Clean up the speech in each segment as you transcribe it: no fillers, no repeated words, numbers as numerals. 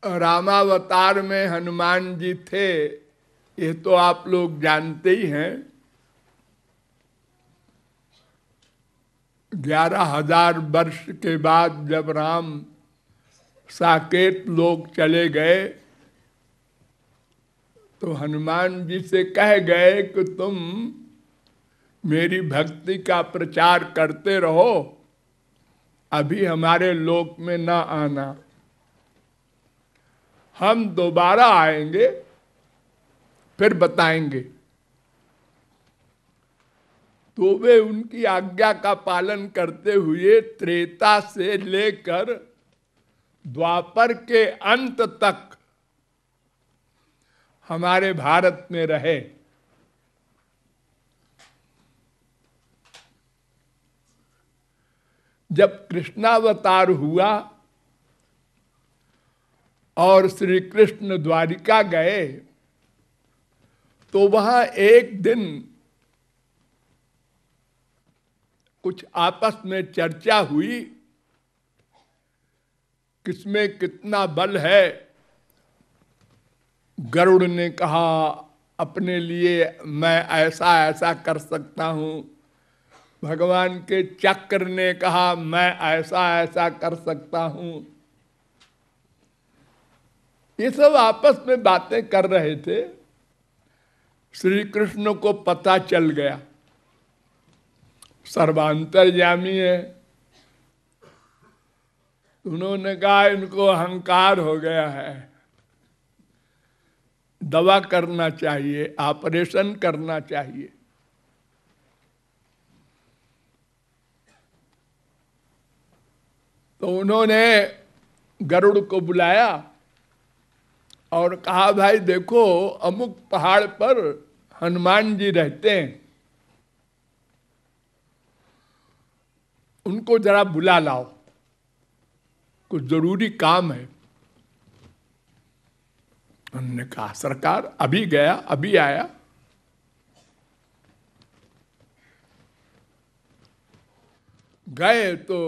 रामावतार में हनुमान जी थे, ये तो आप लोग जानते ही हैं। 11,000 वर्ष के बाद जब राम साकेत लोग चले गए तो हनुमान जी से कह गए कि तुम मेरी भक्ति का प्रचार करते रहो, अभी हमारे लोक में न आना, हम दोबारा आएंगे फिर बताएंगे। तो वे उनकी आज्ञा का पालन करते हुए त्रेता से लेकर द्वापर के अंत तक हमारे भारत में रहे। जब कृष्णावतार हुआ और श्री कृष्ण द्वारिका गए तो वहां एक दिन कुछ आपस में चर्चा हुई, किसमें कितना बल है। गरुड़ ने कहा अपने लिए मैं ऐसा ऐसा कर सकता हूं, भगवान के चक्र ने कहा मैं ऐसा ऐसा कर सकता हूं। ये सब आपस में बातें कर रहे थे। श्री कृष्ण को पता चल गया, सर्वांतर्यामी है। उन्होंने कहा इनको अहंकार हो गया है, दवा करना चाहिए, ऑपरेशन करना चाहिए। तो उन्होंने गरुड़ को बुलाया और कहा भाई देखो अमुक पहाड़ पर हनुमान जी रहते हैं, उनको जरा बुला लाओ, कुछ जरूरी काम है। उन्होंने कहा सरकार अभी गया अभी आया। गए तो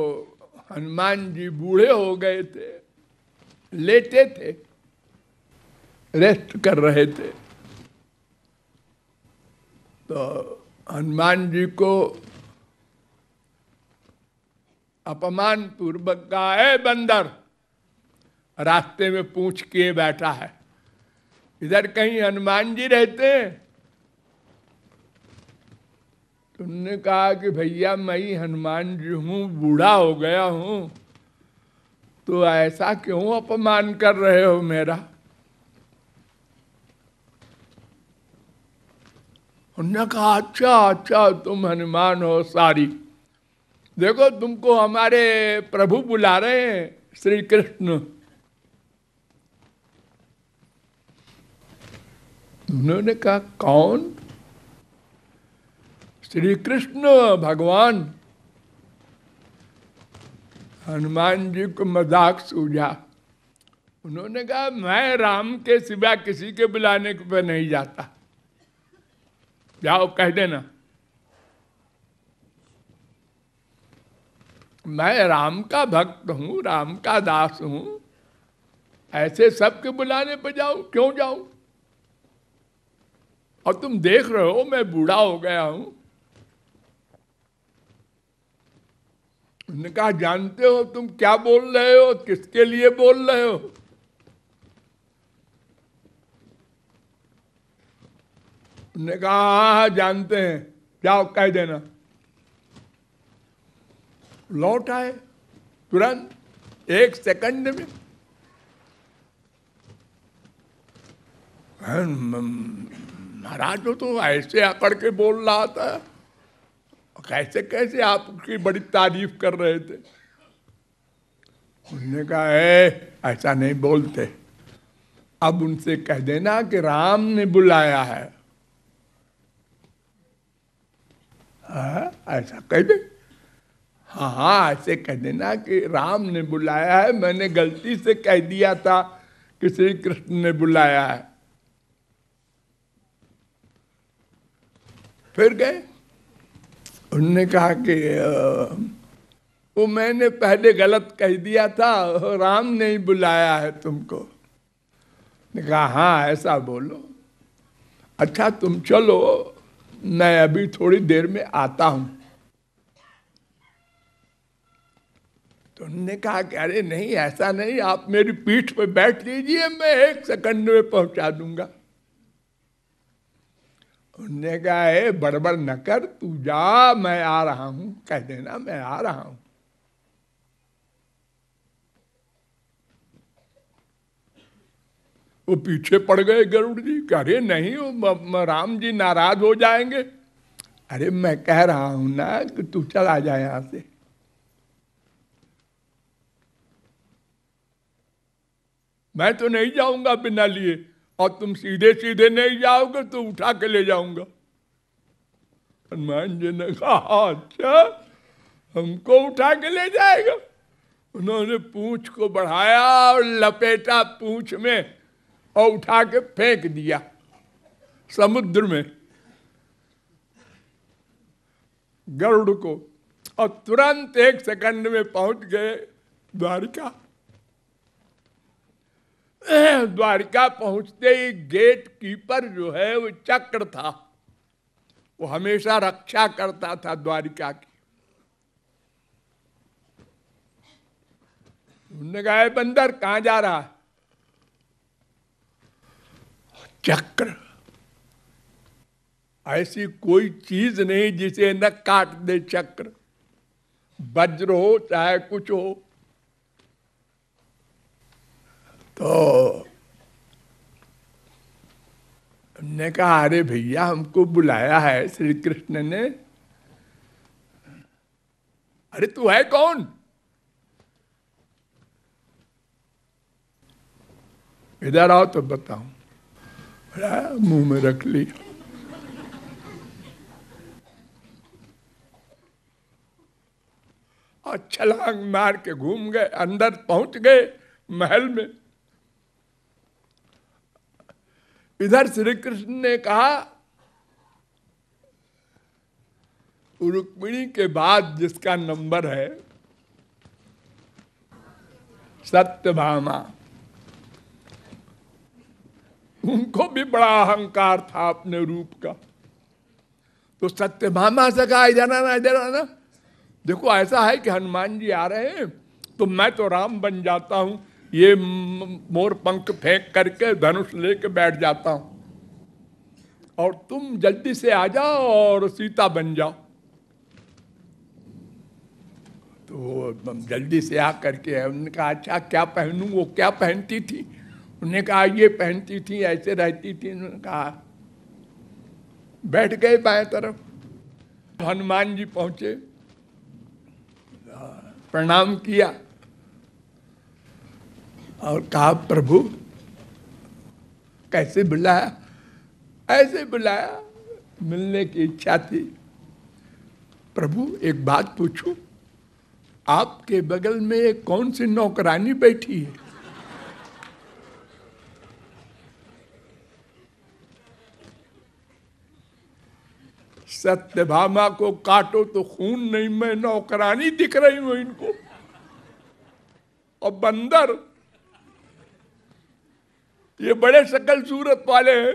हनुमान जी बूढ़े हो गए थे, लेटे थे, रेस्ट कर रहे थे। तो हनुमान जी को अपमान पूर्वक कहा, ए बंदर, रास्ते में पूंछ किए बैठा है, इधर कहीं हनुमान जी रहते हैं? तुमने कहा कि भैया मैं ही हनुमान जी हूं, बूढ़ा हो गया हूं, तो ऐसा क्यों अपमान कर रहे हो मेरा? उन्होंने कहा अच्छा अच्छा तुम हनुमान हो, सारी देखो तुमको हमारे प्रभु बुला रहे हैं, श्री कृष्ण। उन्होंने कहा कौन? श्री कृष्ण भगवान। हनुमान जी को मजाक सूझा। उन्होंने कहा मैं राम के सिवा किसी के बुलाने पे नहीं जाता, जाओ कह देना मैं राम का भक्त हूं, राम का दास हूं, ऐसे सबके बुलाने पे जाऊं, क्यों जाऊं? और तुम देख रहे हो मैं बूढ़ा हो गया हूं। उन्होंने कहा जानते हो तुम क्या बोल रहे हो, किसके लिए बोल रहे हो? उन्होंने कहा हाँ जानते हैं, जाओ कह देना। लौट आए तुरंत 1 सेकंड में। महाराज तो ऐसे आकड़ के बोल रहा था, कैसे कैसे आपकी बड़ी तारीफ कर रहे थे। उन्होंने कहा ऐसा नहीं बोलते, अब उनसे कह देना कि राम ने बुलाया है। ऐसा कह दे, हाँ ऐसे कह देना कि राम ने बुलाया है, मैंने गलती से कह दिया था कि श्री कृष्ण ने बुलाया है। फिर गए। उन्होंने कहा कि वो मैंने पहले गलत कह दिया था, राम ने ही बुलाया है तुमको। ने कहा हाँ ऐसा बोलो। अच्छा तुम चलो, मैं अभी थोड़ी देर में आता हूं। तो उन्होंने कहा कि अरे नहीं ऐसा नहीं, आप मेरी पीठ पे बैठ लीजिए, मैं 1 सेकंड में पहुंचा दूंगा। उन्होंने कहा ए बड़बड़ न कर, तू जा, मैं आ रहा हूं, कह देना मैं आ रहा हूं। वो पीछे पड़ गए गरुड़ जी, अरे नहीं वो राम जी नाराज हो जाएंगे। अरे मैं कह रहा हूं ना कि तू चला जाए यहां से। मैं तो नहीं जाऊंगा बिना लिए, और तुम सीधे सीधे नहीं जाओगे तो उठा के ले जाऊंगा। हनुमान जी ने कहा अच्छा हमको उठा के ले जाएगा। उन्होंने पूंछ को बढ़ाया और लपेटा पूंछ में और उठा के फेंक दिया समुद्र में गरुड़ को, और तुरंत 1 सेकंड में पहुंच गए द्वारिका। द्वारिका पहुंचते ही गेट कीपर जो है वो चक्र था, वो हमेशा रक्षा करता था द्वारिका की। उन्होंने कहा बंदर कहां जा रहा है? चक्र ऐसी कोई चीज नहीं जिसे न काट दे चक्र, वज्र हो चाहे कुछ हो। तो हमने कहा अरे भैया हमको बुलाया है श्री कृष्ण ने। अरे तू है कौन? इधर आओ तो बताऊं। मुंह में रख लिया। और छलांग मार के घूम गए, अंदर पहुंच गए महल में। इधर श्री कृष्ण ने कहा रुक्मिणी के बाद जिसका नंबर है सत्यभामा, उनको भी बड़ा अहंकार था अपने रूप का। तो सत्यभामा से कहा इधर आना इधर आना, देखो ऐसा है कि हनुमान जी आ रहे हैं तो मैं तो राम बन जाता हूं, ये मोर पंख फेंक करके धनुष लेके बैठ जाता हूं, और तुम जल्दी से आ जाओ और सीता बन जाओ। तो जल्दी से आ करके उन्होंने कहा अच्छा क्या पहनूं? वो क्या पहनती थी? उन्होंने कहा ये पहनती थी, ऐसे रहती थी। उन्होंने कहा बैठ गए बाएं तरफ। हनुमान जी पहुंचे, प्रणाम किया और कहा प्रभु कैसे बुलाया? ऐसे बुलाया, मिलने की इच्छा थी। प्रभु एक बात पूछूं, आपके बगल में एक कौन सी नौकरानी बैठी है? सत्यभामा को काटो तो खून नहीं, मैं नौकरानी दिख रही हूं इनको। और बंदर ये बड़े शकल सूरत वाले हैं।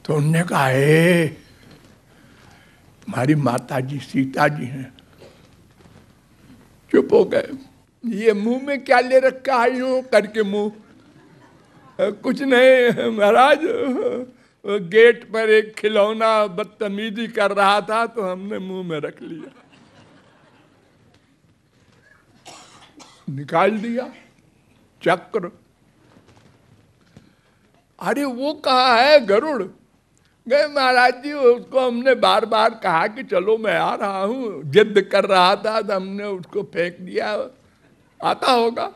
तो उन्होंने कहा हमारी माता जी सीता जी हैं। चुप हो गए। ये मुंह में क्या ले रखा है यूं करके मुंह? कुछ नहीं महाराज, गेट पर एक खिलौना बदतमीजी कर रहा था तो हमने मुंह में रख लिया, निकाल दिया चक्र। अरे वो कहाँ है गरुड़? गए महाराज जी, उसको हमने बार बार कहा कि चलो मैं आ रहा हूं, जिद कर रहा था तो हमने उसको फेंक दिया, आता होगा।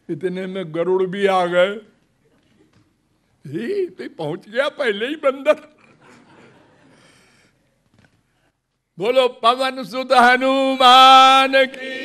इतने में गरुड़ भी आ गए। तो पहुंच गया पहले ही बंदर। बोलो पवन सुत हनुमान की।